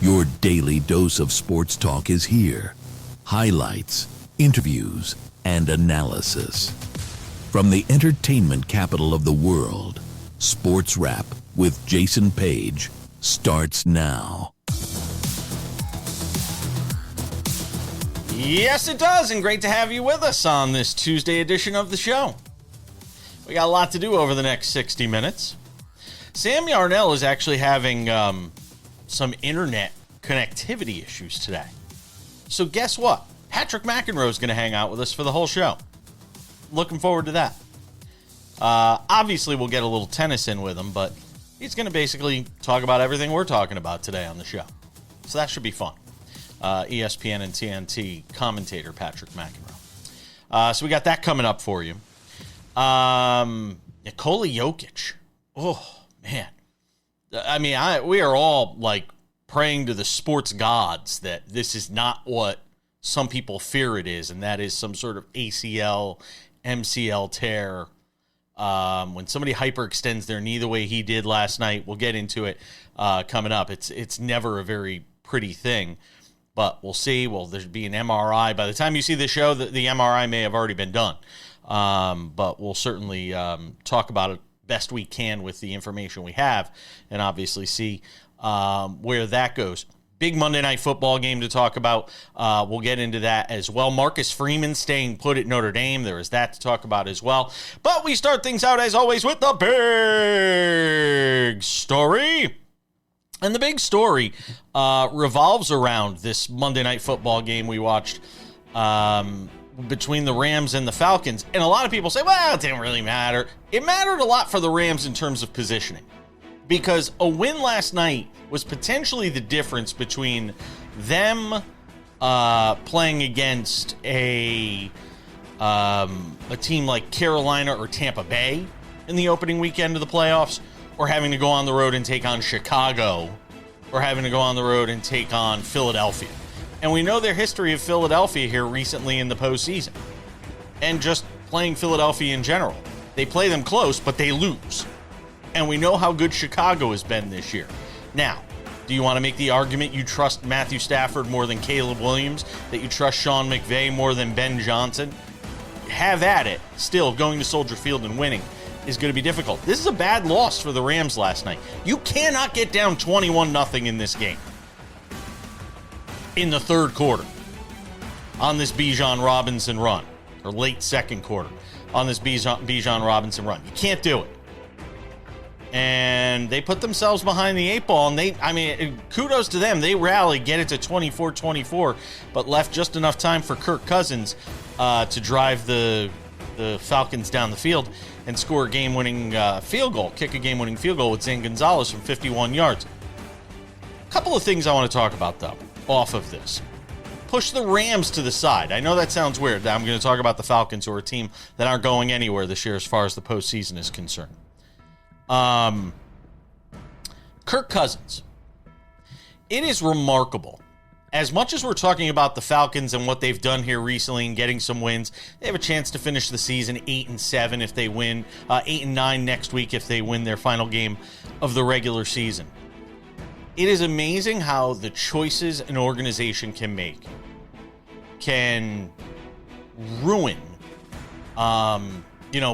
Your daily dose of sports talk is here. Highlights, interviews, and analysis. From the entertainment capital of the world, SportsWrap with Jason Page starts now. Yes, it does, and great to have you with us on this Tuesday edition of the show. We got a lot to do over the next 60 minutes. Sam Yarnell is actually having some internet connectivity issues today. So guess what? Patrick McEnroe is going to hang out with us for the whole show. Looking forward to that. Obviously, we'll get a little tennis in with him, but he's going to basically talk about everything we're talking about today on the show. So that should be fun. ESPN and TNT commentator Patrick McEnroe. So we got that coming up for you. Nikola Jokic. Oh, man. I mean, we are all like praying to the sports gods that this is not what some people fear it is, and that is some sort of ACL, MCL tear. When somebody hyperextends their knee the way he did last night, we'll get into it coming up. It's never a very pretty thing, but we'll see. Well, there'll be an MRI. By the time you see the show, the MRI may have already been done. But we'll certainly talk about it best we can with the information we have, and obviously see where that goes. Big Monday Night Football game to talk about. We'll get into that as well. Marcus Freeman staying put at Notre Dame. There is that to talk about as well. But we start things out, as always, with the big story. And the big story revolves around this Monday Night Football game we watched between the Rams and the Falcons. And a lot of people say, well, it didn't really matter. It mattered a lot for the Rams in terms of positioning, because a win last night was potentially the difference between them playing against a team like Carolina or Tampa Bay in the opening weekend of the playoffs, or having to go on the road and take on Chicago, or having to go on the road and take on Philadelphia. And we know their history of Philadelphia here recently in the postseason, and just playing Philadelphia in general. They play them close, but they lose. And we know how good Chicago has been this year. Now, do you want to make the argument you trust Matthew Stafford more than Caleb Williams, that you trust Sean McVay more than Ben Johnson? Have at it. Still, going to Soldier Field and winning is going to be difficult. This is a bad loss for the Rams last night. You cannot get down 21-0 in this game in the third quarter on this Bijan Robinson run, or late second quarter on this Bijan Robinson run. You can't do it. And they put themselves behind the eight ball, and kudos to them. They rallied, get it to 24-24, but left just enough time for Kirk Cousins to drive the Falcons down the field and score a game-winning field goal, kick a game-winning field goal with Zane Gonzalez from 51 yards. A couple of things I want to talk about, though, off of this. Push the Rams to the side. I know that sounds weird. I'm going to talk about the Falcons, who are a team that aren't going anywhere this year as far as the postseason is concerned. Kirk Cousins. It is remarkable. As much as we're talking about the Falcons and what they've done here recently and getting some wins, they have a chance to finish the season 8-7 if they win, 8-9 next week if they win their final game of the regular season. It is amazing how the choices an organization can make can ruin,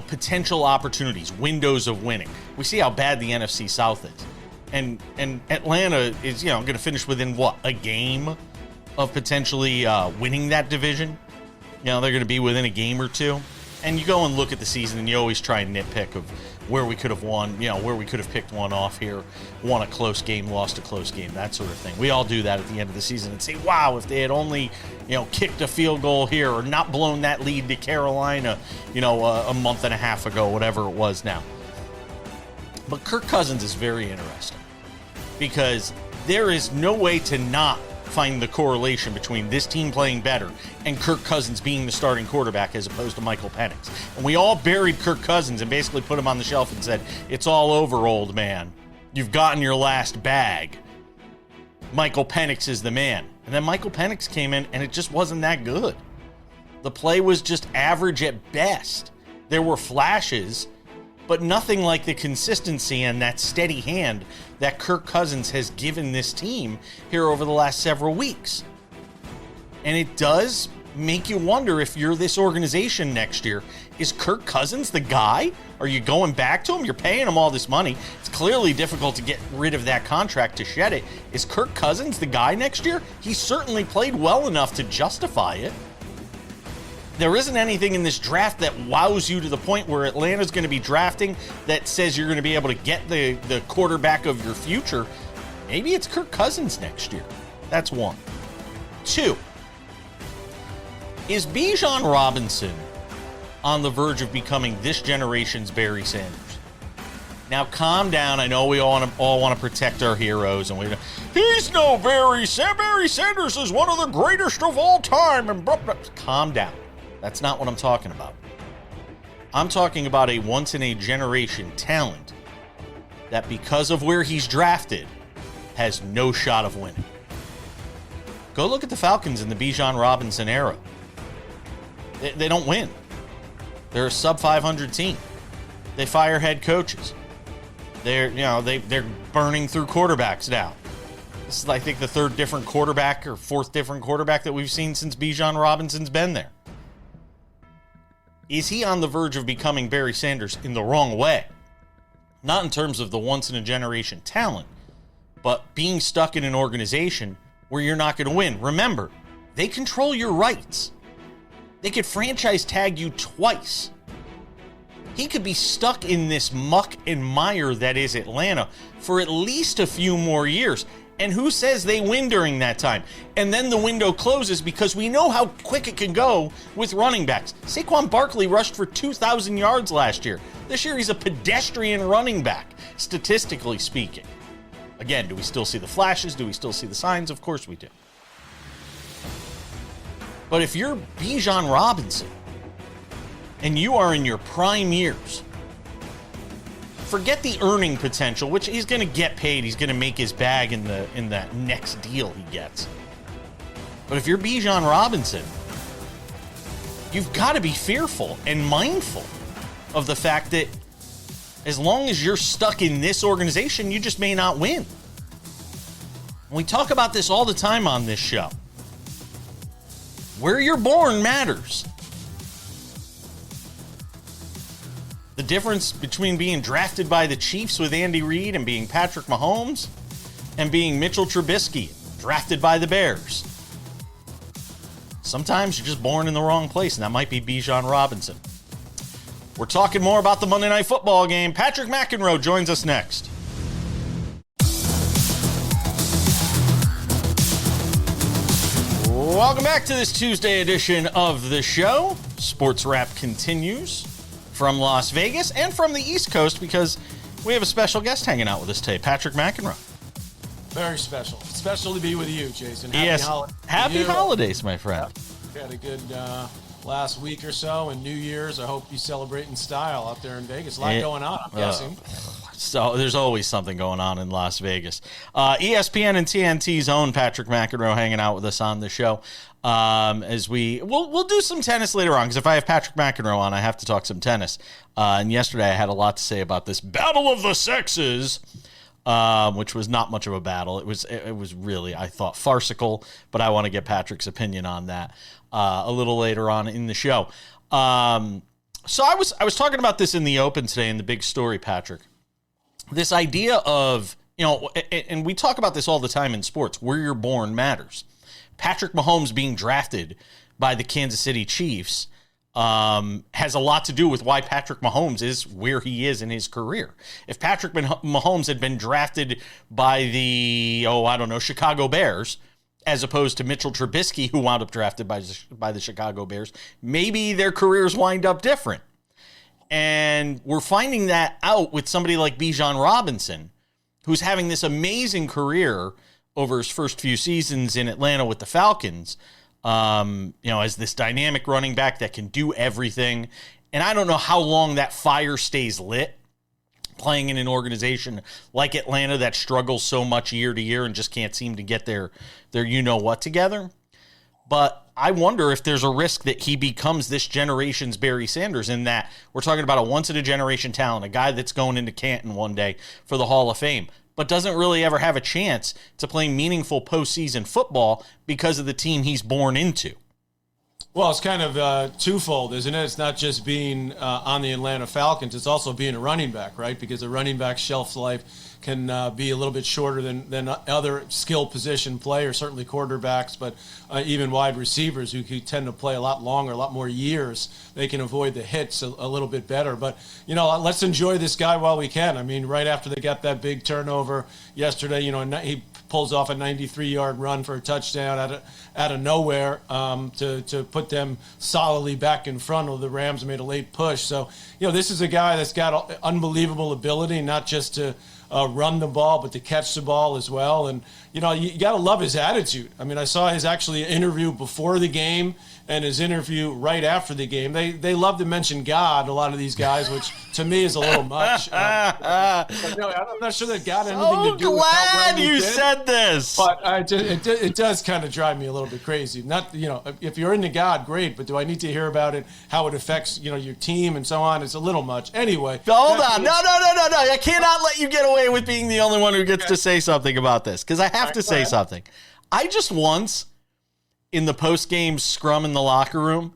potential opportunities, windows of winning. We see how bad the NFC South is. And Atlanta is, going to finish within, a game of potentially winning that division? They're going to be within a game or two. And you go and look at the season, and you always try and nitpick of where we could have won, where we could have picked one off here, won a close game, lost a close game, that sort of thing. We all do that at the end of the season and say, wow, if they had only, kicked a field goal here or not blown that lead to Carolina, a month and a half ago, whatever it was now. But Kirk Cousins is very interesting, because there is no way to not find the correlation between this team playing better and Kirk Cousins being the starting quarterback as opposed to Michael Penix. And we all buried Kirk Cousins and basically put him on the shelf and said, it's all over, old man. You've gotten your last bag. Michael Penix is the man. And then Michael Penix came in, and it just wasn't that good. The play was just average at best. There were flashes, but nothing like the consistency and that steady hand that Kirk Cousins has given this team here over the last several weeks. And it does make you wonder, if you're this organization next year, is Kirk Cousins the guy? Are you going back to him? You're paying him all this money. It's clearly difficult to get rid of that contract, to shed it. Is Kirk Cousins the guy next year? He certainly played well enough to justify it. There isn't anything in this draft that wows you to the point where Atlanta's going to be drafting that says you're going to be able to get the quarterback of your future. Maybe it's Kirk Cousins next year. That's one. Two, is Bijan Robinson on the verge of becoming this generation's Barry Sanders? Now, calm down. I know we all want to protect our heroes, and he's no Barry Sanders. Barry Sanders is one of the greatest of all time. And calm down. That's not what I'm talking about. I'm talking about a once-in-a-generation talent that, because of where he's drafted, has no shot of winning. Go look at the Falcons in the Bijan Robinson era. They don't win. They're a sub-500 team. They fire head coaches. They're burning through quarterbacks now. This is, I think, the third different quarterback or fourth different quarterback that we've seen since Bijan Robinson's been there. Is he on the verge of becoming Barry Sanders in the wrong way? Not in terms of the once-in-a-generation talent, but being stuck in an organization where you're not going to win. Remember, they control your rights. They could franchise tag you twice. He could be stuck in this muck and mire that is Atlanta for at least a few more years. And who says they win during that time? And then the window closes, because we know how quick it can go with running backs. Saquon Barkley rushed for 2,000 yards last year. This year he's a pedestrian running back, statistically speaking. Again, do we still see the flashes? Do we still see the signs? Of course we do. But if you're Bijan Robinson and you are in your prime years, forget the earning potential, which he's going to get paid. He's going to make his bag in that next deal he gets. But if you're Bijan Robinson, you've got to be fearful and mindful of the fact that as long as you're stuck in this organization, you just may not win. We talk about this all the time on this show. Where you're born matters. The difference between being drafted by the Chiefs with Andy Reid and being Patrick Mahomes and being Mitchell Trubisky, drafted by the Bears. Sometimes you're just born in the wrong place, and that might be Bijan Robinson. We're talking more about the Monday Night Football game. Patrick McEnroe joins us next. Welcome back to this Tuesday edition of the show. SportsWrap continues from Las Vegas and from the East Coast, because we have a special guest hanging out with us today, Patrick McEnroe. Very special. Special to be with you, Jason. Happy holidays, my friend. We had a good last week or so, and New Year's. I hope you celebrate in style out there in Vegas. A lot going on, I'm guessing. So there's always something going on in Las Vegas. ESPN and TNT's own Patrick McEnroe hanging out with us on the show. As we'll do some tennis later on, because if I have Patrick McEnroe on, I have to talk some tennis. And yesterday I had a lot to say about this battle of the sexes, which was not much of a battle. It was really, I thought, farcical, but I want to get Patrick's opinion on that a little later on in the show. So I was talking about this in the open today in the big story, Patrick. This idea of, and we talk about this all the time in sports, where you're born matters. Patrick Mahomes being drafted by the Kansas City Chiefs has a lot to do with why Patrick Mahomes is where he is in his career. If Patrick Mahomes had been drafted by the, Chicago Bears, as opposed to Mitchell Trubisky, who wound up drafted by the Chicago Bears, maybe their careers wind up different. And we're finding that out with somebody like Bijan Robinson, who's having this amazing career over his first few seasons in Atlanta with the Falcons, as this dynamic running back that can do everything. And I don't know how long that fire stays lit, playing in an organization like Atlanta that struggles so much year to year and just can't seem to get their you-know-what together. But I wonder if there's a risk that he becomes this generation's Barry Sanders, in that we're talking about a once-in-a-generation talent, a guy that's going into Canton one day for the Hall of Fame, but doesn't really ever have a chance to play meaningful postseason football because of the team he's born into. Well, it's kind of twofold, isn't it? It's not just being on the Atlanta Falcons. It's also being a running back, right? Because the running back shelf life can be a little bit shorter than other skill position players, certainly quarterbacks, but even wide receivers who tend to play a lot longer, a lot more years. They can avoid the hits a little bit better. But, let's enjoy this guy while we can. I mean, right after they got that big turnover yesterday, he pulls off a 93-yard run for a touchdown out of nowhere to put them solidly back in front of the Rams. Made a late push. So, this is a guy that's got unbelievable ability, not just to run the ball, but to catch the ball as well. And, you got to love his attitude. I mean, I saw his actually interview before the game and his interview right after the game. They love to mention God, a lot of these guys, which to me is a little much. I'm not sure that God had anything to do with how well glad you said this. But it does kind of drive me a little bit crazy. Not, if you're into God, great, but do I need to hear about it, how it affects, your team and so on? It's a little much. Anyway. Hold on. No. I cannot let you get away with being the only one who gets to say something about this, because I have to say something. I just once, in the post-game scrum in the locker room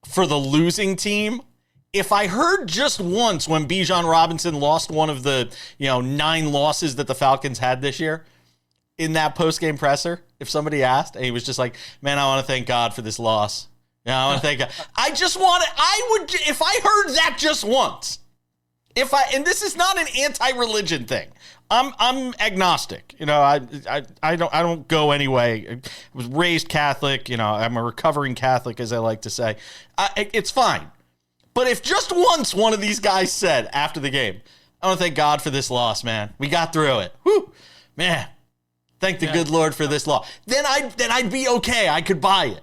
for the losing team, if I heard just once when Bijan Robinson lost one of the 9 losses that the Falcons had this year, in that post-game presser, if somebody asked, and he was just like, man, I want to thank God for this loss. Yeah, I want to thank God. If I heard that just once, and this is not an anti-religion thing. I'm agnostic. I don't go anyway. I was raised Catholic. I'm a recovering Catholic, as I like to say. It's fine. But if just once one of these guys said after the game, I want to thank God for this loss, man. We got through it. Whew, man. Thank the good Lord for this loss. Then I'd be okay. I could buy it.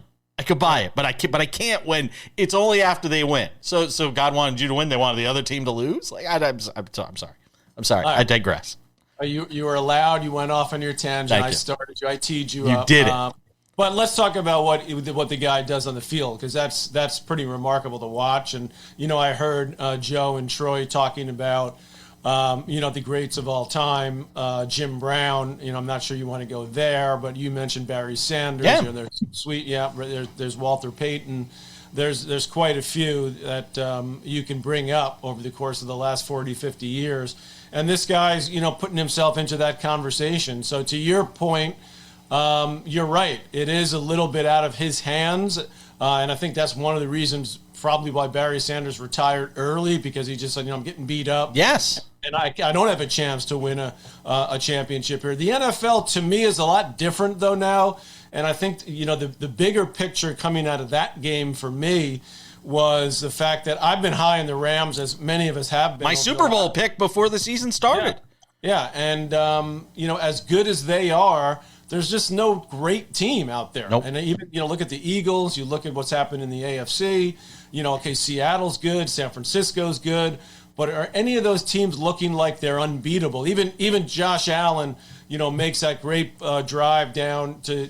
But I can't when it's only after they win. So God wanted you to win. They wanted the other team to lose. I'm sorry. Right. I digress. You were allowed. You went off on your tangent. I started you. I teed you up. You did it. But let's talk about what the guy does on the field, because that's pretty remarkable to watch. And I heard Joe and Troy talking about the greats of all time, Jim Brown. I'm not sure you want to go there, but you mentioned Barry Sanders. Yeah. There's sweet. Yeah. There's Walter Payton. There's quite a few that you can bring up over the course of the last 40, 50 years. And this guy's, putting himself into that conversation. So to your point, you're right. It is a little bit out of his hands. And I think that's one of the reasons probably why Barry Sanders retired early, because he just said, I'm getting beat up. Yes. And I don't have a chance to win a championship here. The NFL, to me, is a lot different, though, now. And I think, the bigger picture coming out of that game for me was the fact that I've been high in the Rams, as many of us have been. My Super Bowl pick before the season started. Yeah. And, as good as they are, there's just no great team out there. Nope. And even, look at the Eagles, you look at what's happened in the AFC, Seattle's good, San Francisco's good, but are any of those teams looking like they're unbeatable? Even Josh Allen, makes that great drive down to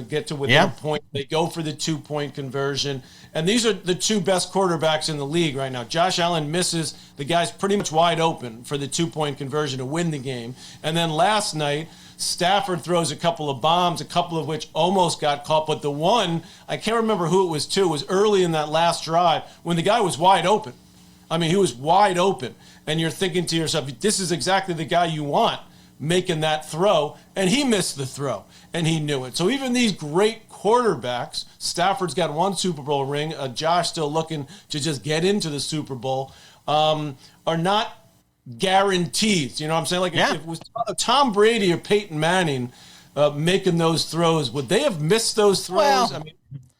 get to within a point. They go for the 2-point conversion. And these are the 2 best quarterbacks in the league right now. Josh Allen misses. The guy's pretty much wide open for the 2-point conversion to win the game. And then last night, Stafford throws a couple of bombs, a couple of which almost got caught. But the one, I can't remember who it was to, was early in that last drive when the guy was wide open. I mean, he was wide open. And you're thinking to yourself, this is exactly the guy you want making that throw. And he missed the throw, and he knew it. So even these great quarterbacks, Stafford's got 1 Super Bowl ring, Josh still looking to just get into the Super Bowl, are not guarantees. You know what I'm saying? Like if it was Tom Brady or Peyton Manning making those throws, would they have missed those throws? Well, I mean,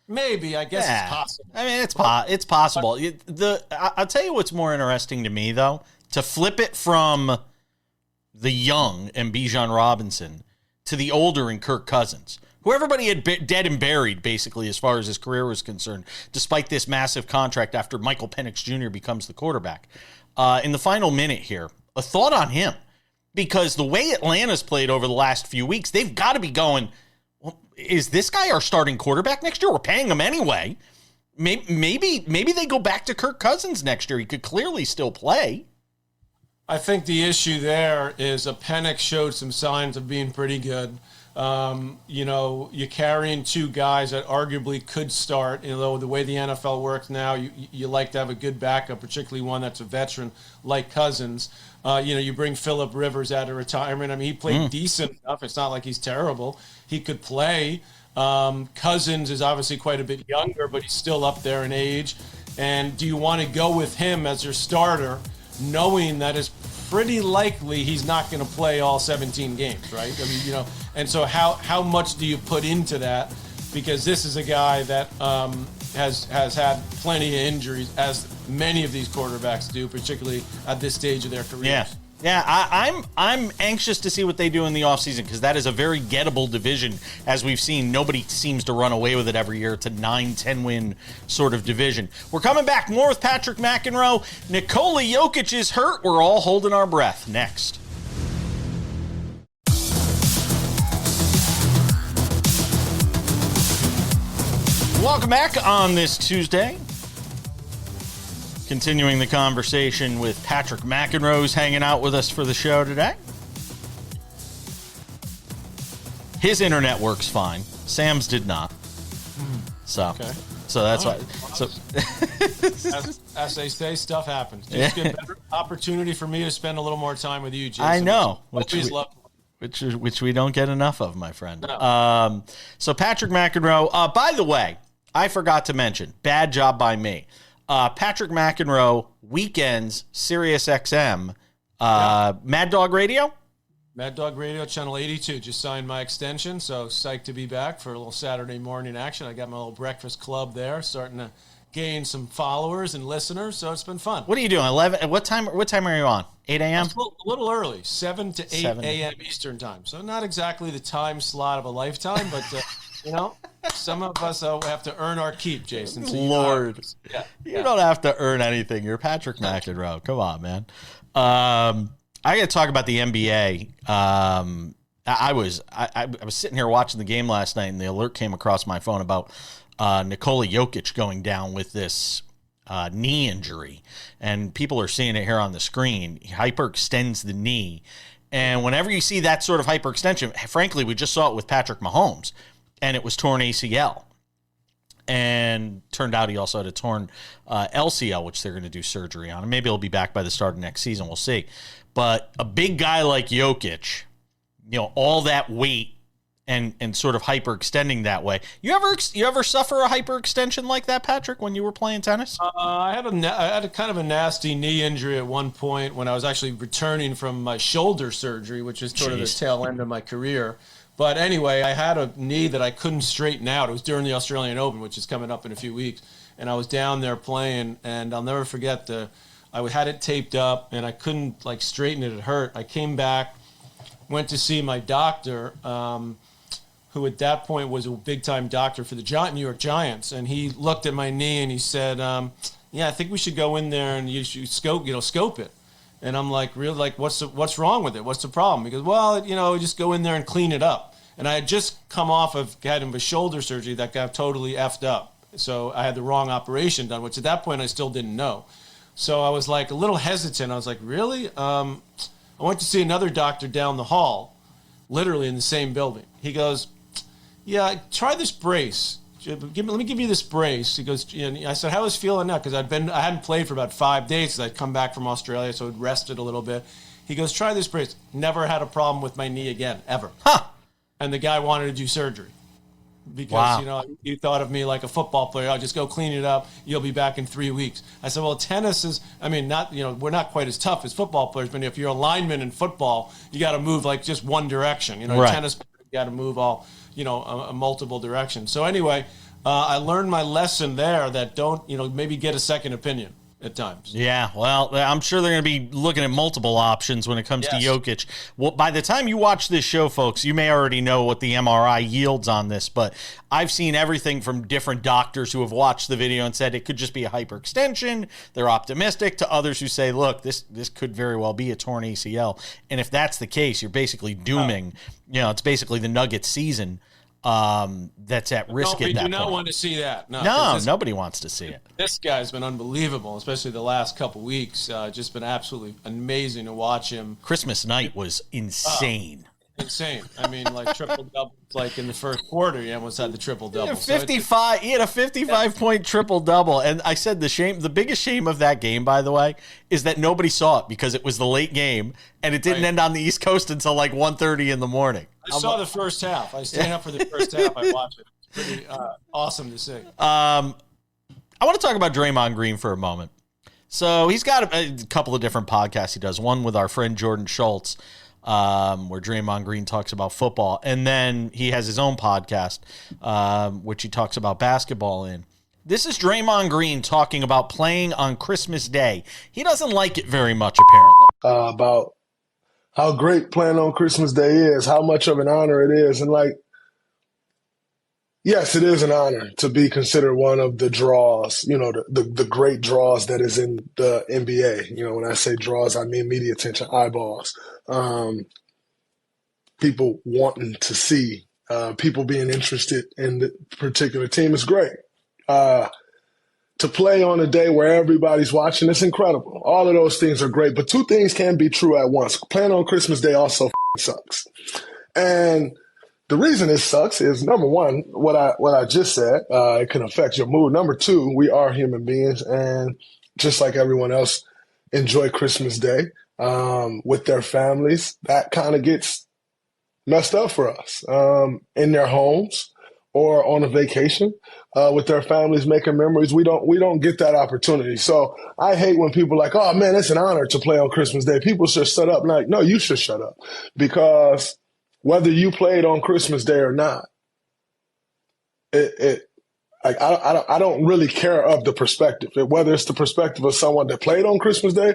maybe. I guess it's possible. I mean, it's possible. I'll tell you what's more interesting to me, though, to flip it from the young and Bijan Robinson to the older and Kirk Cousins, who everybody had dead and buried, basically, as far as his career was concerned, despite this massive contract after Michael Penix Jr. becomes the quarterback. In the final minute here, a thought on him, because the way Atlanta's played over the last few weeks, they've got to be going, well, is this guy our starting quarterback next year? We're paying him anyway. Maybe they go back to Kirk Cousins next year. He could clearly still play. I think the issue there is Penix showed some signs of being pretty good. You're carrying two guys that arguably could start. The way the NFL works now, you like to have a good backup, particularly one that's a veteran like Cousins. You bring Phillip Rivers out of retirement. I mean, he played decent enough. It's not like he's terrible. He could play. Cousins is obviously quite a bit younger, but he's still up there in age. And do you want to go with him as your starter, knowing that it's pretty likely he's not going to play all 17 games, right? I mean, and so how much do you put into that? Because this is a guy that has had plenty of injuries, as many of these quarterbacks do, particularly at this stage of their careers. Yeah, I'm anxious to see what they do in the offseason, because that is a very gettable division. As we've seen, nobody seems to run away with it every year. It's a 9-10 win sort of division. We're coming back more with Patrick McEnroe. Nikola Jokic is hurt. We're all holding our breath. Next. Welcome back on this Tuesday. Continuing the conversation with Patrick McEnroe, who's hanging out with us for the show today. His internet works fine. Sam's did not. So that's why. So as they say, stuff happens. Just get a better opportunity for me to spend a little more time with you, Jason. I know, which we don't get enough of, my friend. No. So Patrick McEnroe. By the way, I forgot to mention. Bad job by me. Patrick McEnroe, weekends, SiriusXM, Mad Dog Radio? Mad Dog Radio, Channel 82. Just signed my extension, so psyched to be back for a little Saturday morning action. I got my little breakfast club there, starting to gain some followers and listeners, so it's been fun. What are you doing, 11? What time are you on, 8 a.m.? A little early, 7 to 8 a.m. Eastern time. So not exactly the time slot of a lifetime, but... some of us have to earn our keep, Jason. So Lord, you don't have to earn anything. You're Patrick McEnroe. Come on, man. I got to talk about the NBA. I was sitting here watching the game last night, and the alert came across my phone about Nikola Jokic going down with this knee injury, and people are seeing it here on the screen. He hyperextends the knee, and whenever you see that sort of hyperextension, frankly, we just saw it with Patrick Mahomes. And it was torn ACL. And turned out he also had a torn LCL, which they're going to do surgery on. And maybe he'll be back by the start of next season. We'll see. But a big guy like Jokic, all that weight and sort of hyperextending that way. You ever suffer a hyperextension like that, Patrick, when you were playing tennis? I had a kind of a nasty knee injury at one point when I was actually returning from my shoulder surgery, which is sort of the tail end of my career. But anyway, I had a knee that I couldn't straighten out. It was during the Australian Open, which is coming up in a few weeks. And I was down there playing, and I'll never forget I had it taped up, and I couldn't straighten it. It hurt. I came back, went to see my doctor, who at that point was a big-time doctor for the New York Giants. And he looked at my knee, and he said, I think we should go in there and you should scope it. And I'm like, really? What's wrong with it? What's the problem? He goes, well, just go in there and clean it up. And I had just come off of having a shoulder surgery that got totally effed up. So I had the wrong operation done, which at that point I still didn't know. So I was a little hesitant. I was like, really? I went to see another doctor down the hall, literally in the same building. He goes, yeah, try this brace. Let me give you this brace. He goes, I said, how is feeling now? Because I hadn't played for about 5 days because I'd come back from Australia, so I'd rested a little bit. He goes, try this brace. Never had a problem with my knee again, ever. Huh. And the guy wanted to do surgery because, he thought of me like a football player. I'll just go clean it up. You'll be back in 3 weeks. I said, well, tennis is, we're not quite as tough as football players, but if you're a lineman in football, you got to move just one direction. Right. Tennis, you got to move all, multiple directions. So anyway, I learned my lesson there that don't, maybe get a second opinion at times. Yeah, well, I'm sure they're going to be looking at multiple options when it comes to Jokic. Well, by the time you watch this show, folks, you may already know what the MRI yields on this, but I've seen everything from different doctors who have watched the video and said it could just be a hyperextension. They're optimistic, to others who say, look, this could very well be a torn ACL. And if that's the case, you're basically dooming, it's basically the Nuggets season. that's at risk at that point. We do not want to see that. No, nobody wants to see it. This guy's been unbelievable, especially the last couple weeks. Just been absolutely amazing to watch him. Christmas night was insane. Insane. I mean, like triple double. Like in the first quarter, he almost had the triple double. He had a 55-point triple double. And I said the biggest shame of that game, by the way, is that nobody saw it because it was the late game and it didn't end on the East Coast until like 1:30 in the morning. I saw the first half. I stayed up for the first half. I watched it. It's pretty awesome to see. I want to talk about Draymond Green for a moment. So he's got a couple of different podcasts he does. One with our friend Jordan Schultz, where Draymond Green talks about football. And then he has his own podcast, which he talks about basketball in. This is Draymond Green talking about playing on Christmas Day. He doesn't like it very much, apparently. About how great playing on Christmas Day is, how much of an honor it is. And like, yes, it is an honor to be considered one of the draws, the great draws that is in the NBA. When I say draws, I mean media attention, eyeballs, people wanting to see, people being interested in the particular team is great. To play on a day where everybody's watching, it's incredible. All of those things are great, but two things can be true at once. Playing on Christmas Day also sucks. And the reason it sucks is, number one, what I just said, it can affect your mood. Number two, we are human beings, and just like everyone else, enjoy Christmas Day with their families. That kind of gets messed up for us in their homes or on a vacation with their families making memories. We don't get that opportunity. So I hate when people are like, oh, man, it's an honor to play on Christmas Day. People should shut up. Like, no, you should shut up, because whether you played on Christmas Day or not, I don't really care of the perspective, whether it's the perspective of someone that played on Christmas Day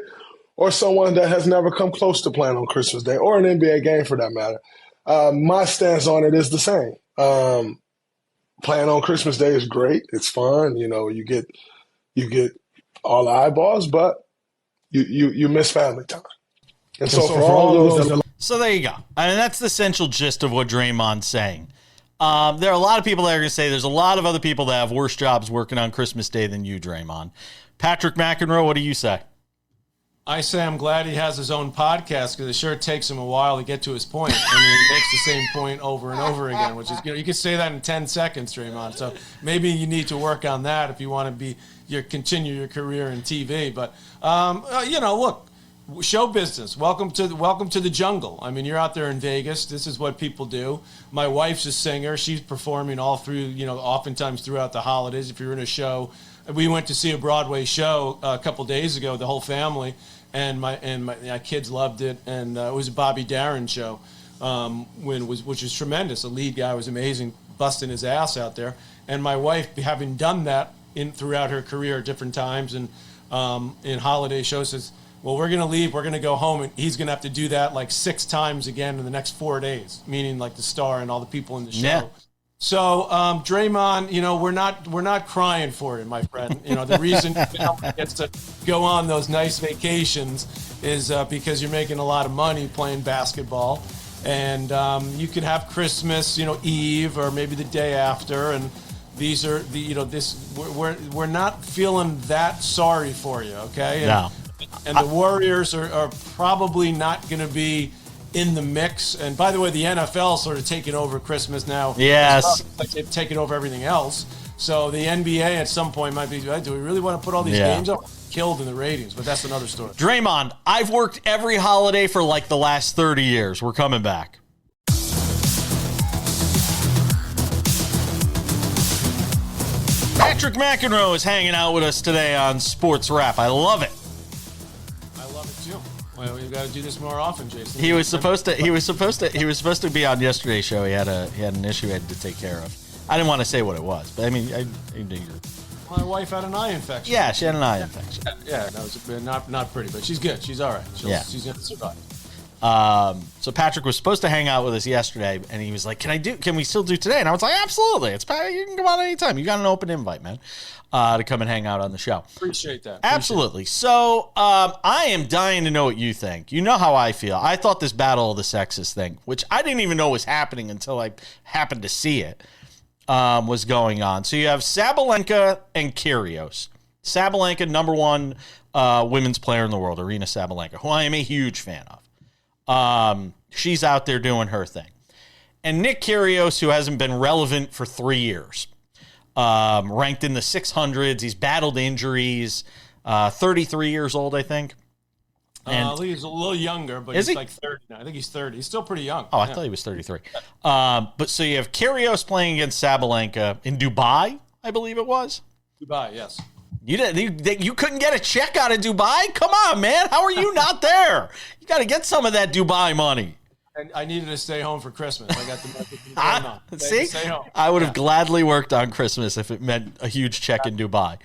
or someone that has never come close to playing on Christmas Day, or an NBA game for that matter. My stance on it is the same. Playing on Christmas Day is great. It's fun. You get all the eyeballs, but you miss family time. And so for all of those. So there you go. I mean, that's the essential gist of what Draymond's saying. There are a lot of people that are going to say there's a lot of other people that have worse jobs working on Christmas Day than you, Draymond. Patrick McEnroe, what do you say? I say I'm glad he has his own podcast, because it sure takes him a while to get to his point. I mean, he makes the same point over and over again, which is, you can say that in 10 seconds, Draymond. So maybe you need to work on that if you want to continue your career in TV. But look, show business. Welcome to the jungle. I mean, you're out there in Vegas. This is what people do. My wife's a singer. She's performing all through, oftentimes throughout the holidays. If you're in a show, we went to see a Broadway show a couple days ago, the whole family, and my kids loved it. And it was a Bobby Darin show, which was tremendous. The lead guy was amazing, busting his ass out there. And my wife, having done that throughout her career at different times and in holiday shows, says, well, we're going to leave, we're going to go home, and he's going to have to do that like 6 times again in the next 4 days, meaning like the star and all the people in the show. Yeah. So, Draymond, we're not crying for it, my friend. The reason he gets to go on those nice vacations is because you're making a lot of money playing basketball. And you could have Christmas, Eve, or maybe the day after, and these are we're not feeling that sorry for you, okay? And the Warriors are probably not going to be in the mix. And by the way, the NFL sort of taking over Christmas now. Yes. Like they've taken over everything else. So the NBA at some point might be, do we really want to put all these games up? Killed in the ratings, but that's another story. Draymond, I've worked every holiday for like the last 30 years. We're coming back. Patrick McEnroe is hanging out with us today on SportsWrap. I love it. Well, we've got to do this more often, Jason. He was supposed to be on yesterday's show. He had an issue he had to take care of. I didn't want to say what it was, but I mean, my wife had an eye infection. Yeah, she had an eye infection. Yeah, that was not pretty, but she's good. She's all right. She's going to survive. So Patrick was supposed to hang out with us yesterday, and he was like, can we still do today? And I was like, absolutely. You can come on anytime. You got an open invite, man, to come and hang out on the show. Appreciate that. Absolutely. So I am dying to know what you think. You know how I feel. I thought this battle of the sexes thing, which I didn't even know was happening until I happened to see it, was going on. So you have Sabalenka and Kyrgios. Sabalenka, number one women's player in the world, Arina Sabalenka, who I am a huge fan of. She's out there doing her thing. And Nick Kyrgios, who hasn't been relevant for 3 years, ranked in the 600s. He's battled injuries, 33 years old, I think. And I think he's a little younger, but he's like 30 now. I think he's 30. He's still pretty young. Oh, I thought he was 33. But so you have Kyrgios playing against Sabalenka in Dubai, I believe it was. Dubai, yes. You couldn't get a check out of Dubai? Come on, man. How are you not there? You got to get some of that Dubai money. And I needed to stay home for Christmas. I got the see, stay home. I would have gladly worked on Christmas if it meant a huge check in Dubai.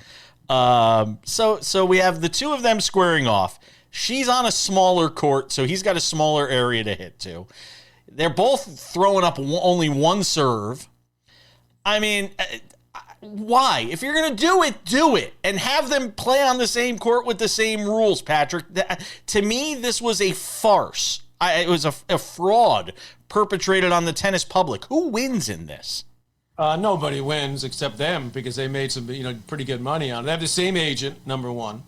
So we have the two of them squaring off. She's on a smaller court, so he's got a smaller area to hit to. They're both throwing up only one serve. I mean, why? If you're going to do it. And have them play on the same court with the same rules, Patrick. To me, this was a farce. It was a fraud perpetrated on the tennis public. Who wins in this? Nobody wins except them because they made some pretty good money on it. They have the same agent, number one.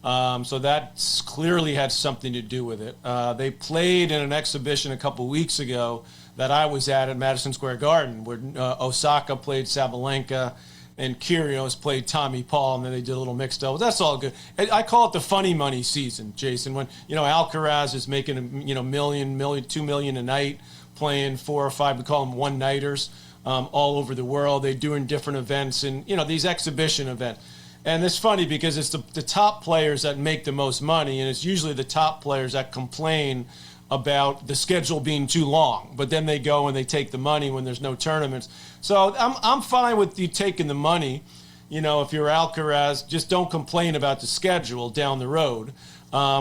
So that clearly had something to do with it. They played in an exhibition a couple weeks ago that I was at Madison Square Garden where Osaka played Sabalenka and Kyrgios played Tommy Paul, and then they did a little mixed doubles. That's all good. I call it the funny money season, Jason, when Alcaraz is making $2 million a night playing 4 or 5, we call them one-nighters, all over the world. They're doing different events and these exhibition events. And it's funny because it's the top players that make the most money, and it's usually the top players that complain about the schedule being too long, but then they go and they take the money when there's no tournaments. So I'm fine with you taking the money. If you're Alcaraz, just don't complain about the schedule down the road,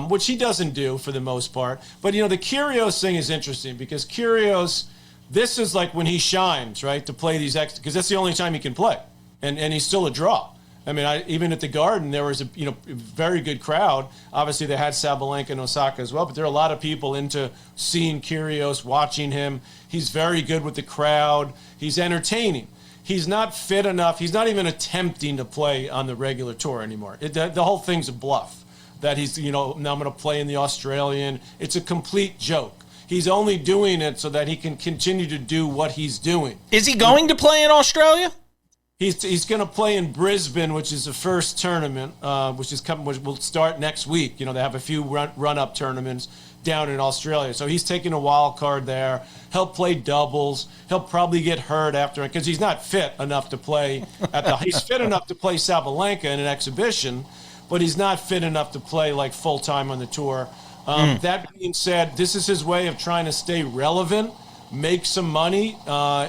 which he doesn't do for the most part. But the Kyrgios thing is interesting because Kyrgios, this is like when he shines, right? To play these because that's the only time he can play, and he's still a draw. I mean, even at the Garden, there was a very good crowd. Obviously, they had Sabalenka and Osaka as well, but there are a lot of people into seeing Kyrgios, watching him. He's very good with the crowd. He's entertaining. He's not fit enough. He's not even attempting to play on the regular tour anymore. The whole thing's a bluff. That he's, now I'm going to play in the Australian. It's a complete joke. He's only doing it so that he can continue to do what he's doing. Is he going to play in Australia? He's going to play in Brisbane, which is the first tournament, which will start next week. They have a few run-up tournaments down in Australia. So he's taking a wild card there. He'll play doubles. He'll probably get hurt after because he's not fit enough to play he's fit enough to play Sabalenka in an exhibition, but he's not fit enough to play like full-time on the tour. That being said, this is his way of trying to stay relevant. Make some money,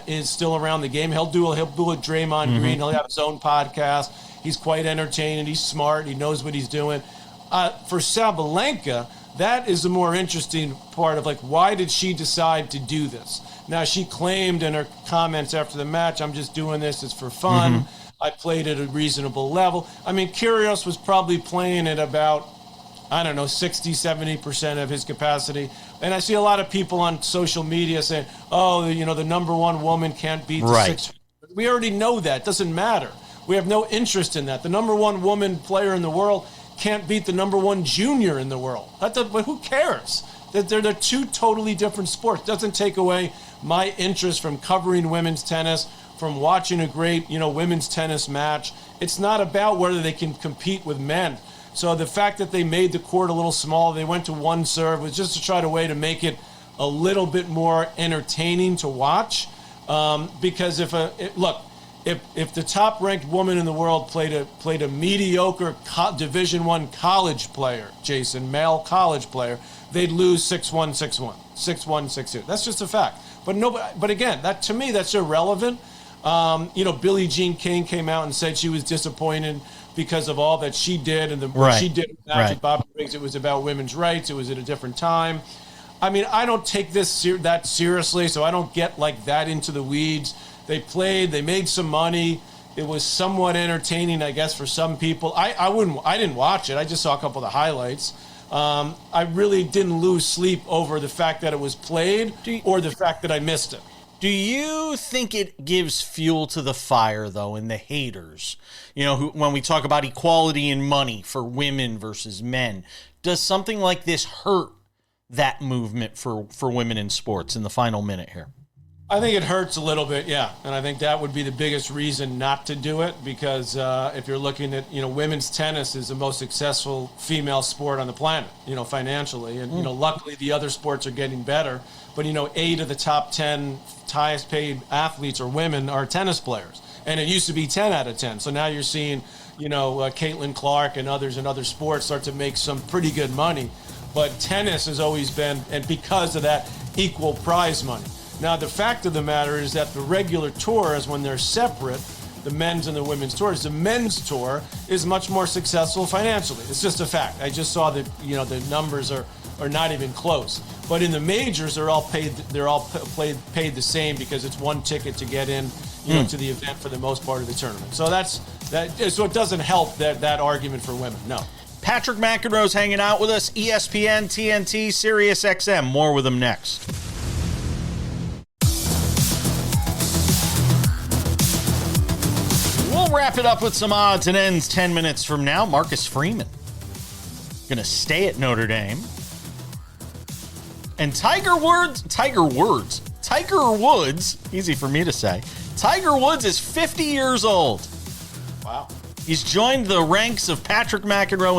is still around the game. He'll do a Draymond Green. He'll have his own podcast. He's quite entertaining. He's smart. He knows what he's doing. For Sabalenka, that is the more interesting part of why did she decide to do this? Now, she claimed in her comments after the match, I'm just doing this. It's for fun. I played at a reasonable level. I mean, Kyrgios was probably playing at about, 60, 70% of his capacity. And I see a lot of people on social media saying, the number one woman can't beat the 6. We already know that. It doesn't matter. We have no interest in that. The number one woman player in the world can't beat the number one junior in the world. But who cares? They're two totally different sports. It doesn't take away my interest from covering women's tennis, from watching a great, women's tennis match. It's not about whether they can compete with men. So the fact that they made the court a little smaller, they went to one serve, was just to try to way to make it a little bit more entertaining to watch. Because if the top-ranked woman in the world played a mediocre Division I college player, Jason, male college player, they'd lose 6-1, 6-1, 6-1, 6-2. That's just a fact. But again, to me, that's irrelevant. Billie Jean King came out and said she was disappointed because of all that she did and what she did with Bobby Riggs. It was about women's rights. It was at a different time. I mean, I don't take this that seriously, so I don't get like that into the weeds. They played, they made some money. It was somewhat entertaining, I guess, for some people. I didn't watch it. I just saw a couple of the highlights. I really didn't lose sleep over the fact that it was played or the fact that I missed it. Do you think it gives fuel to the fire, though, in the haters? You know, when we talk about equality in money for women versus men, does something like this hurt that movement for women in sports in the final minute here? I think it hurts a little bit, yeah. And I think that would be the biggest reason not to do it, because if you're looking at, women's tennis is the most successful female sport on the planet, financially. And, luckily the other sports are getting better. But, 8 of the top 10 highest paid athletes or women are tennis players. And it used to be 10 out of 10. So now you're seeing, Caitlin Clark and others in other sports start to make some pretty good money. But tennis has always been, and because of that, equal prize money. Now, the fact of the matter is that the regular tours, when they're separate, the men's and the women's tours, the men's tour is much more successful financially. It's just a fact. I just saw that, the numbers are not even close. But in the majors, they're all paid the same, because it's one ticket to get in, to the event for the most part of the tournament. So so it doesn't help that argument for women. No. Patrick McEnroe's hanging out with us. ESPN, TNT, SiriusXM. More with him next. We'll wrap it up with some odds and ends 10 minutes from now. Marcus Freeman going to stay at Notre Dame. And Tiger Woods, easy for me to say. Tiger Woods is 50 years old. Wow. He's joined the ranks of Patrick McEnroe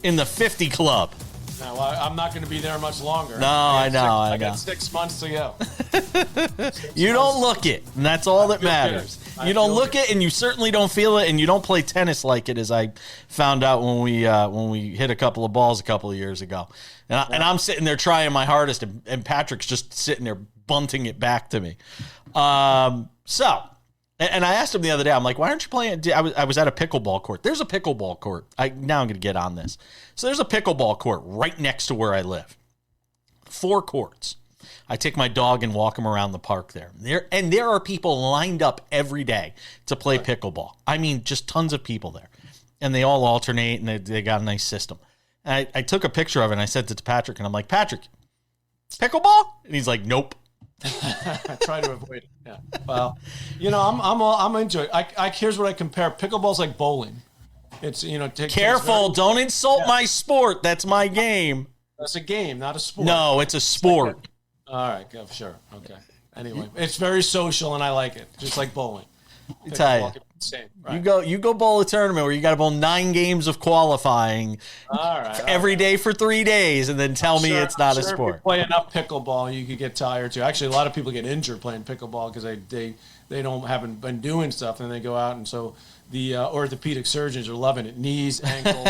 in the 50 club. No, I'm not going to be there much longer. No, I know. I got 6 months to go. You don't look it, and that's all that matters. You don't look it, and you certainly don't feel it, and you don't play tennis like it, as I found out when we hit a couple of balls a couple of years ago. And I'm sitting there trying my hardest, and Patrick's just sitting there bunting it back to me. And I asked him the other day, I'm like, why aren't you playing? I was at a pickleball court. There's a pickleball court. Now I'm going to get on this. So there's a pickleball court right next to where I live. 4 courts. I take my dog and walk him around the park there. There are people lined up every day to play pickleball. I mean, just tons of people there. And they all alternate, and they got a nice system. And I took a picture of it, and I sent it to Patrick, and I'm like, Patrick, pickleball? And he's like, nope. I try to avoid it. Yeah. Well, I'm into it. Here's what I compare. Pickleball's like bowling. It's careful. Don't insult my sport. That's my game. That's a game, not a sport. No, it's a sport. All right. Sure. Okay. Anyway, it's very social, and I like it. Just like bowling. I tell you. Same, right? You go bowl a tournament where you got to bowl 9 games of qualifying every day for 3 days, and then tell me it's not a sport. If you play enough pickleball, you could get tired too. Actually, a lot of people get injured playing pickleball because they haven't been doing stuff, and they go out, and so the orthopedic surgeons are loving it. Knees, ankle.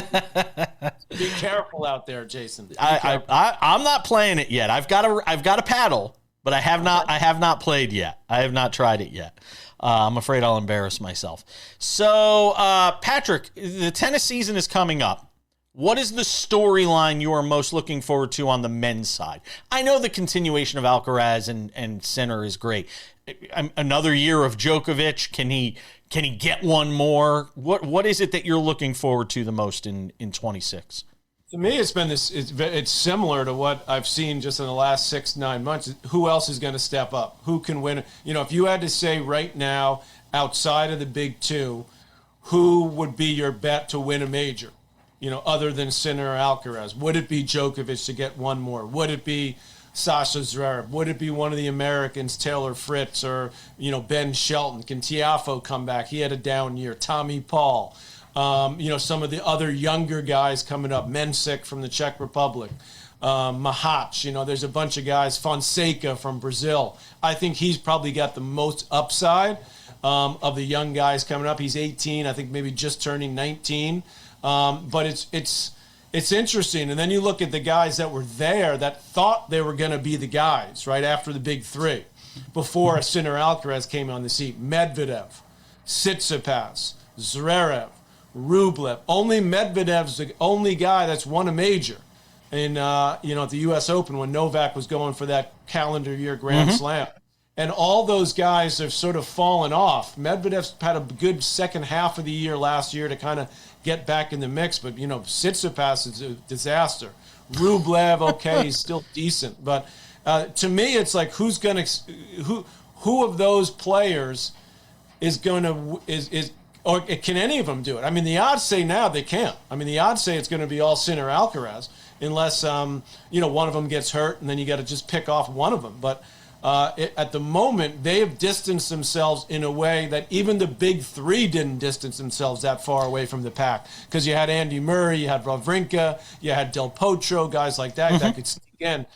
Be careful out there, Jason. I'm not playing it yet. I've got a paddle, but I have not played yet. I have not tried it yet. I'm afraid I'll embarrass myself. So, Patrick, the tennis season is coming up. What is the storyline you are most looking forward to on the men's side? I know the continuation of Alcaraz and Sinner is great. Another year of Djokovic. Can he get one more? What is it that you're looking forward to the most in 26? To me, it's been this. It's similar to what I've seen just in the last 6-9 months. Who else is going to step up? Who can win? If you had to say right now, outside of the big 2, who would be your bet to win a major? Other than Sinner or Alcaraz, would it be Djokovic to get one more? Would it be Sasha Zverev? Would it be one of the Americans, Taylor Fritz or Ben Shelton? Can Tiafoe come back? He had a down year. Tommy Paul. Some of the other younger guys coming up, Mensik from the Czech Republic, Mahac, there's a bunch of guys, Fonseca from Brazil. I think he's probably got the most upside of the young guys coming up. He's 18, I think maybe just turning 19. But it's interesting. And then you look at the guys that were there that thought they were going to be the guys right after the big 3, before Sinner Alcaraz came on the scene. Medvedev, Tsitsipas, Zverev, Rublev. Only Medvedev's the only guy that's won a major. at the U.S. Open when Novak was going for that calendar year Grand Slam. And all those guys have sort of fallen off. Medvedev's had a good second half of the year last year to kind of get back in the mix, but, Tsitsipas is a disaster. Rublev, okay, he's still decent. But to me, it's like who of those players is going to or can any of them do it? I mean, the odds say now they can't. I mean, the odds say it's going to be all Sinner Alcaraz unless one of them gets hurt, and then you got to just pick off one of them. But at the moment, they have distanced themselves in a way that even the big three didn't distance themselves that far away from the pack. Because you had Andy Murray, you had Wawrinka, you had Del Potro, guys like that that could sneak in.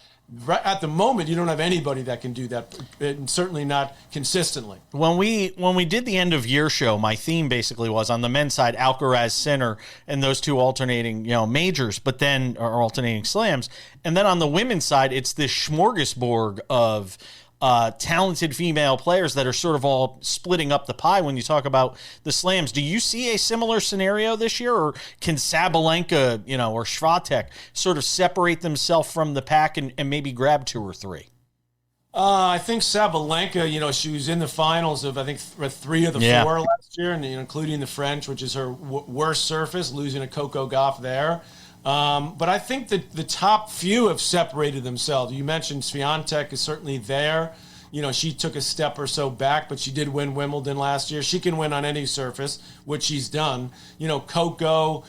Right at the moment, you don't have anybody that can do that, and certainly not consistently. When we did the end of year show, my theme basically was on the men's side, Alcaraz, Sinner, and those two alternating majors, or alternating slams, and then on the women's side, it's this smorgasbord of talented female players that are sort of all splitting up the pie when you talk about the slams. Do you see a similar scenario this year, or can Sabalenka, or Swiatek sort of separate themselves from the pack and maybe grab two or three? I think Sabalenka, she was in the finals of, I think, three of the four last year, and including the French, which is her worst surface, losing to Coco Gauff there. But I think that the top few have separated themselves. You mentioned Swiatek is certainly there. She took a step or so back, but she did win Wimbledon last year. She can win on any surface, which she's done. Coco,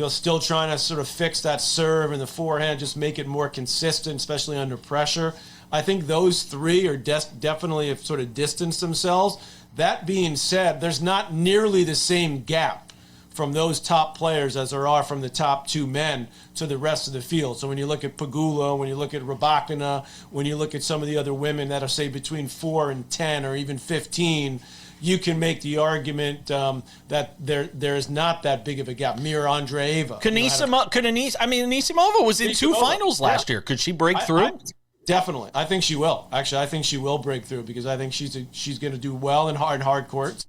still trying to sort of fix that serve and the forehand, just make it more consistent, especially under pressure. I think those three are definitely have sort of distanced themselves. That being said, there's not nearly the same gap from those top players as there are from the top two men to the rest of the field. So when you look at Pegula, when you look at Rybakina, when you look at some of the other women that are, say, between 4 and 10 or even 15, you can make the argument that there is not that big of a gap. Mira Andreeva. Anisimova was in two finals last year. Could she break through? Definitely. I think she will. Actually, I think she will break through because I think she's going to do well in hard courts.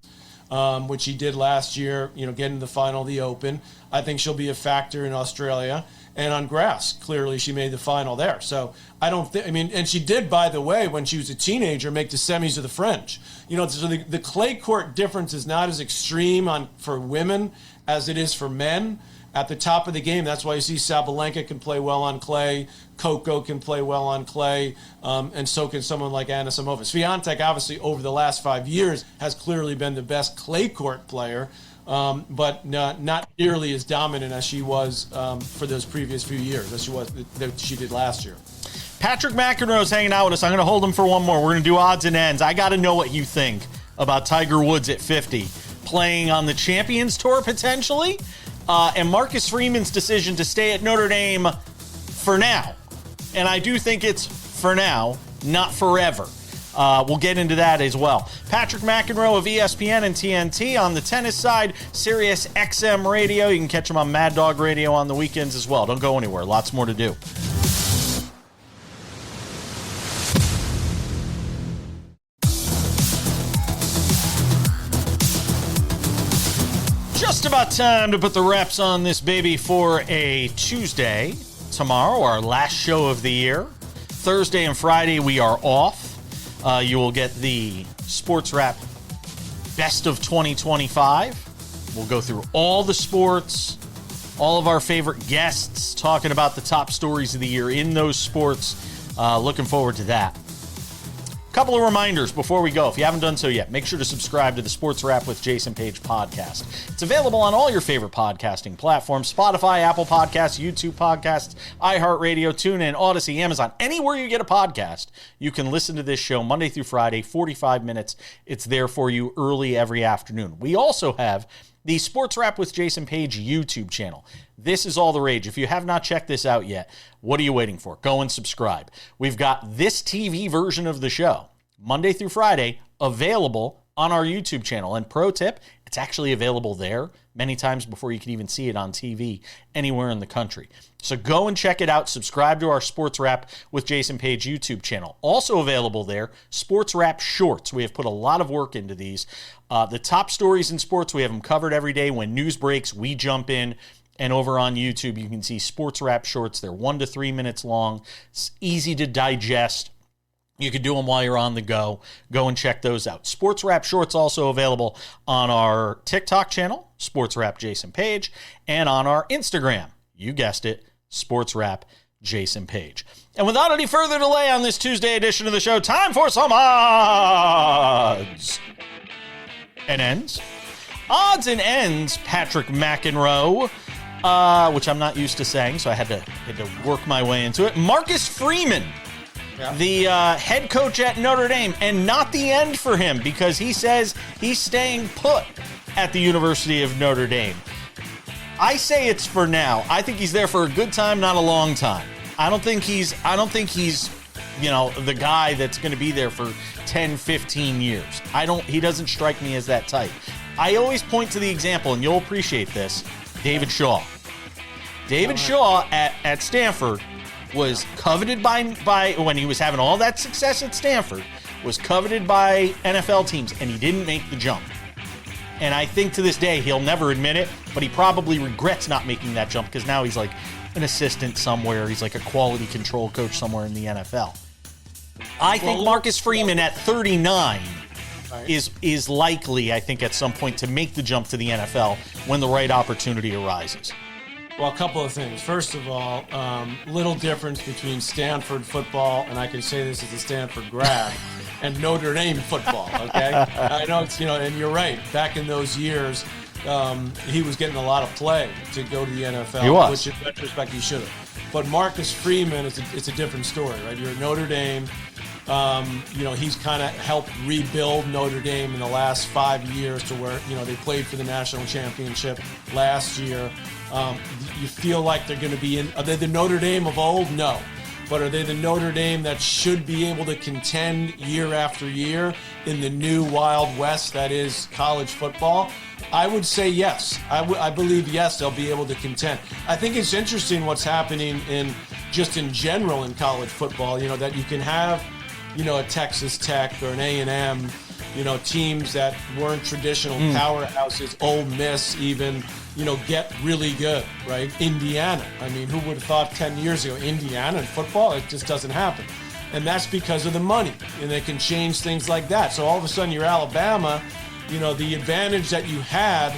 Which she did last year, getting to the final of the Open. I think she'll be a factor in Australia. And on grass, clearly she made the final there. So I don't think, and she did, by the way, when she was a teenager, make the semis of the French. So the clay court difference is not as extreme for women as it is for men. At the top of the game, that's why you see Sabalenka can play well on clay, Coco can play well on clay, and so can someone like Anisimova. Swiatek, obviously, over the last 5 years, has clearly been the best clay court player, but not nearly as dominant as she was for those previous few years, as she did last year. Patrick McEnroe's hanging out with us. I'm going to hold him for one more. We're going to do odds and ends. I got to know what you think about Tiger Woods at 50, playing on the Champions Tour potentially. And Marcus Freeman's decision to stay at Notre Dame for now. And I do think it's for now, not forever. We'll get into that as well. Patrick McEnroe of ESPN and TNT on the tennis side, SiriusXM Radio. You can catch him on Mad Dog Radio on the weekends as well. Don't go anywhere. Lots more to do. Just about time to put the wraps on this baby for a Tuesday. Tomorrow, our last show of the year. Thursday and Friday, we are off. You will get the SportsWrap Best of 2025. We'll go through all the sports, all of our favorite guests, talking about the top stories of the year in those sports. Looking forward to that. Couple of reminders before we go. If you haven't done so yet, make sure to subscribe to the SportsWrap with Jason Page podcast. It's available on all your favorite podcasting platforms: Spotify, Apple Podcasts, YouTube Podcasts, iHeartRadio, TuneIn, Odyssey, Amazon. Anywhere you get a podcast, you can listen to this show Monday through Friday, 45 minutes. It's there for you early every afternoon. We also have the SportsWrap with Jason Page YouTube channel. This is all the rage. If you have not checked this out yet, what are you waiting for? Go and subscribe. We've got this TV version of the show, Monday through Friday, available on our YouTube channel. And pro tip, it's actually available there many times before you can even see it on TV anywhere in the country. So go and check it out. Subscribe to our SportsWrap with Jason Page YouTube channel. Also available there, SportsWrap Shorts. We have put a lot of work into these. The top stories in sports, we have them covered every day. When news breaks, we jump in And over on YouTube, you can see SportsWrap shorts. They're 1 to 3 minutes long. It's easy to digest. You can do them while you're on the go. Go and check those out. SportsWrap shorts also available on our TikTok channel, SportsWrap Jason Page, and on our Instagram. You guessed it, SportsWrap Jason Page. And without any further delay on this Tuesday edition of the show, time for some odds and ends. Odds and ends, Patrick McEnroe, which I'm not used to saying, so I had to work my way into it. Marcus Freeman, the head coach at Notre Dame, and not the end for him because he says he's staying put at the University of Notre Dame. I say it's for now. I think he's there for a good time, not a long time. I don't think he's, the guy that's going to be there for 10, 15 years. He doesn't strike me as that type. I always point to the example, and you'll appreciate this, David Shaw. David Shaw at Stanford was coveted by when he was having all that success at Stanford, was coveted by NFL teams, and he didn't make the jump. And I think to this day, he'll never admit it, but he probably regrets not making that jump because now he's like an assistant somewhere. He's like a quality control coach somewhere in the NFL. I think Marcus Freeman at 39 is likely, I think, at some point to make the jump to the NFL when the right opportunity arises. Well, a couple of things. First of all, little difference between Stanford football, and I can say this as a Stanford grad, and Notre Dame football, okay? I know it's, and you're right. Back in those years, he was getting a lot of play to go to the NFL. He was. Which, in retrospect, he should have. But Marcus Freeman, it's a different story, right? You're at Notre Dame. He's kind of helped rebuild Notre Dame in the last 5 years to where, they played for the national championship last year. You feel like they're going to be are they the Notre Dame of old? No. But are they the Notre Dame that should be able to contend year after year in the new Wild West that is college football? I would say yes. I believe, yes, they'll be able to contend. I think it's interesting what's happening in general in college football, that you can have, a Texas Tech or an A&M, teams that weren't traditional powerhouses, Ole Miss even, get really good, right? Indiana. I mean, who would have thought 10 years ago, Indiana in football? It just doesn't happen. And that's because of the money, and they can change things like that. So all of a sudden you're Alabama, the advantage that you had,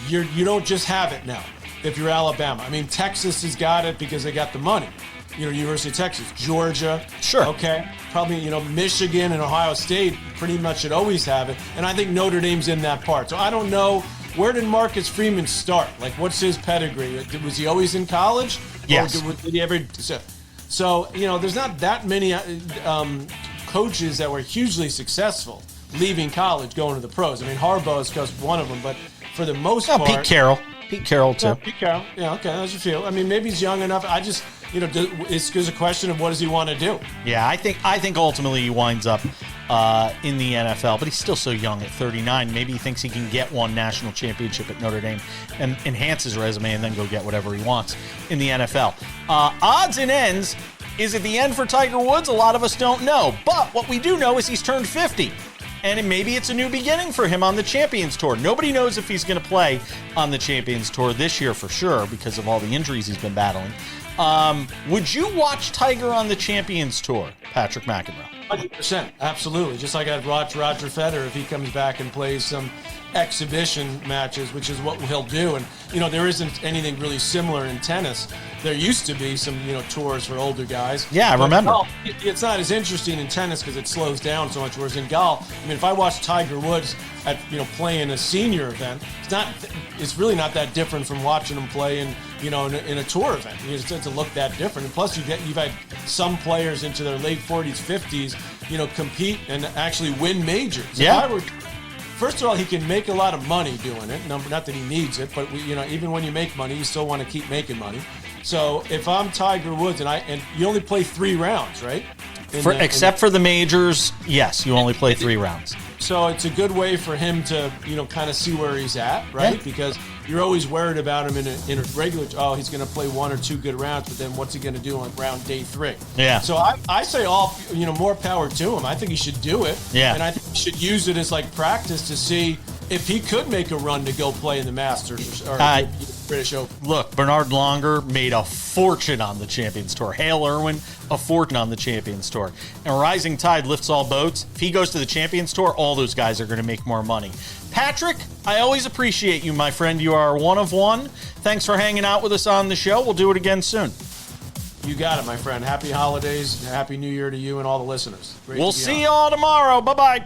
you don't just have it now if you're Alabama. I mean, Texas has got it because they got the money. University of Texas, Georgia. Sure. Okay. Probably, Michigan and Ohio State pretty much should always have it. And I think Notre Dame's in that part. So I don't know, where did Marcus Freeman start? Like, what's his pedigree? Was he always in college? Yes. Or did he ever? So, there's not that many coaches that were hugely successful leaving college, going to the pros. I mean, Harbaugh is just one of them, but for the most part. Pete Carroll too. Yeah, Pete Carroll. Yeah, okay, that's your feel. I mean, maybe he's young enough. I just, it's a question of what does he want to do. Yeah, I think ultimately he winds up in the NFL, but he's still so young at 39. Maybe he thinks he can get one national championship at Notre Dame and enhance his resume and then go get whatever he wants in the NFL. Odds and ends. Is it the end for Tiger Woods? A lot of us don't know. But what we do know is he's turned 50. And maybe it's a new beginning for him on the Champions Tour. Nobody knows if he's going to play on the Champions Tour this year for sure because of all the injuries he's been battling. Would you watch Tiger on the Champions Tour, Patrick McEnroe? 100%, absolutely. Just like I'd watch Roger Federer if he comes back and plays some exhibition matches, which is what he'll do. And, there isn't anything really similar in tennis. There used to be some, tours for older guys. Yeah, I remember. It's not as interesting in tennis because it slows down so much, whereas in golf, I mean, if I watch Tiger Woods at, playing a senior event, it's really not that different from watching him play in a tour event. It doesn't look that different. And plus, you've had some players into their late 40s, 50s, compete and actually win majors. Yeah. First of all, he can make a lot of money doing it. Not that he needs it, but even when you make money, you still want to keep making money. So if I'm Tiger Woods and you only play 3 rounds, right? Except for the majors, yes, you only play 3 rounds. So it's a good way for him to, kind of see where he's at, right? Yeah. Because you're always worried about him in a regular. Oh, he's going to play 1 or 2 good rounds, but then what's he going to do on round day 3? Yeah. So I say more power to him. I think he should do it. Yeah. And I think he should use it as like practice to see if he could make a run to go play in the Masters or British Open. Look, Bernard Longer made a fortune on the Champions Tour. Hale Irwin, a fortune on the Champions Tour. And rising tide lifts all boats. If he goes to the Champions Tour, all those guys are going to make more money. Patrick, I always appreciate you, my friend. You are one of one. Thanks for hanging out with us on the show. We'll do it again soon. You got it, my friend. Happy holidays. Happy New Year to you and all the listeners. We'll see you all tomorrow. Bye-bye.